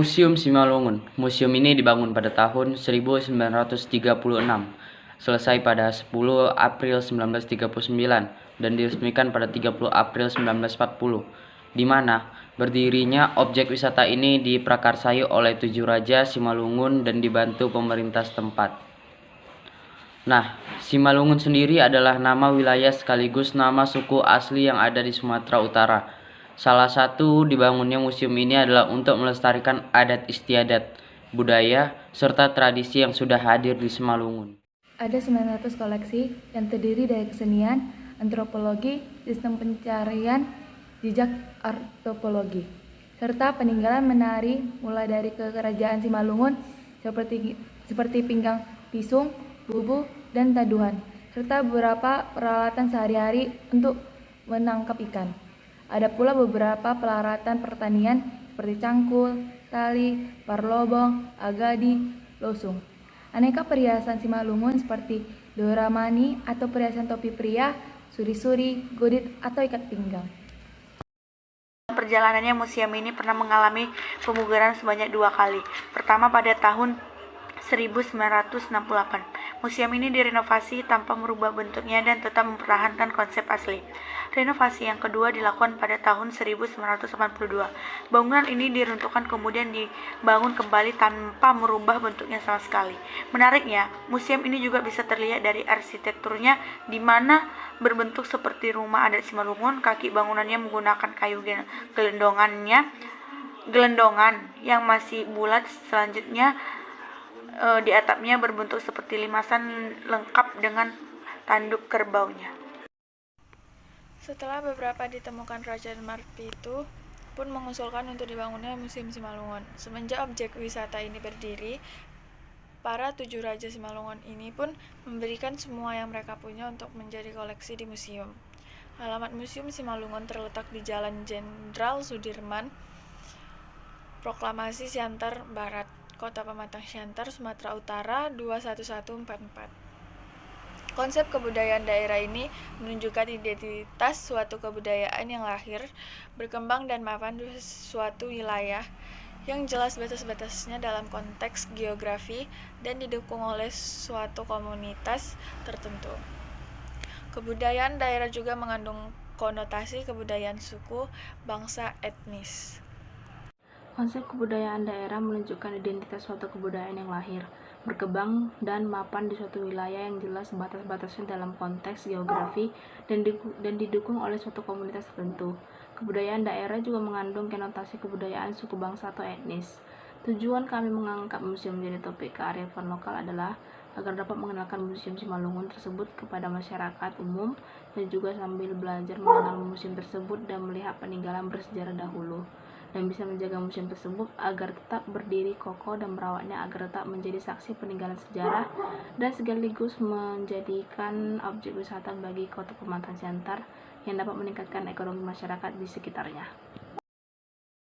Museum Simalungun. Museum ini dibangun pada tahun 1936, selesai pada 10 April 1939 dan diresmikan pada 30 April 1940, di mana berdirinya objek wisata ini diprakarsai oleh 7 raja Simalungun dan dibantu pemerintah setempat. Nah, Simalungun sendiri adalah nama wilayah sekaligus nama suku asli yang ada di Sumatera Utara. Salah satu dibangunnya museum ini adalah untuk melestarikan adat istiadat, budaya, serta tradisi yang sudah hadir di Simalungun. Ada 900 koleksi yang terdiri dari kesenian, antropologi, sistem pencarian, jejak arkeologi, serta peninggalan menari mulai dari kerajaan Simalungun seperti pinggang pisung, bubu, dan taduhan, serta beberapa peralatan sehari-hari untuk menangkap ikan. Ada pula beberapa peralatan pertanian seperti cangkul, tali, parlobong, agadi, losung. Aneka perhiasan Simalungun seperti doramani atau perhiasan topi pria, suri-suri, godit, atau ikat pinggang. Perjalanannya, museum ini pernah mengalami pemugaran sebanyak 2 kali. Pertama pada tahun 1968. Museum ini direnovasi tanpa merubah bentuknya dan tetap mempertahankan konsep asli. Renovasi yang kedua dilakukan pada tahun 1982. Bangunan ini diruntuhkan kemudian dibangun kembali tanpa merubah bentuknya sama sekali. Menariknya, museum ini juga bisa terlihat dari arsitekturnya, di mana berbentuk seperti rumah adat Simalungun. Kaki bangunannya menggunakan kayu gelendongan yang masih bulat. Selanjutnya di atapnya berbentuk seperti limasan lengkap dengan tanduk kerbaunya. Setelah beberapa ditemukan Raja Marpitu pun mengusulkan untuk dibangunnya Museum Simalungun. Semenjak objek wisata ini berdiri, para 7 raja Simalungun ini pun memberikan semua yang mereka punya untuk menjadi koleksi di museum. Alamat Museum Simalungun terletak di Jalan Jenderal Sudirman, Proklamasi Siantar Barat, Kota Pematang Siantar, Sumatera Utara 21144. Konsep kebudayaan daerah ini menunjukkan identitas suatu kebudayaan yang lahir, berkembang dan mapan di suatu wilayah yang jelas batas-batasnya dalam konteks geografi dan didukung oleh suatu komunitas tertentu. Kebudayaan daerah juga mengandung konotasi kebudayaan suku, bangsa, etnis. Konsep kebudayaan daerah menunjukkan identitas suatu kebudayaan yang lahir, berkembang, dan mapan di suatu wilayah yang jelas batas-batasnya dalam konteks geografi dan didukung oleh suatu komunitas tertentu. Kebudayaan daerah juga mengandung konotasi kebudayaan suku, bangsa, atau etnis. Tujuan kami mengangkat museum menjadi topik kearifan lokal adalah agar dapat mengenalkan Museum Simalungun tersebut kepada masyarakat umum dan juga sambil belajar mengenal museum tersebut dan melihat peninggalan bersejarah dahulu, dan bisa menjaga museum tersebut agar tetap berdiri kokoh dan merawatnya agar tetap menjadi saksi peninggalan sejarah dan sekaligus menjadikan objek wisata bagi Kota Pematang Siantar yang dapat meningkatkan ekonomi masyarakat di sekitarnya.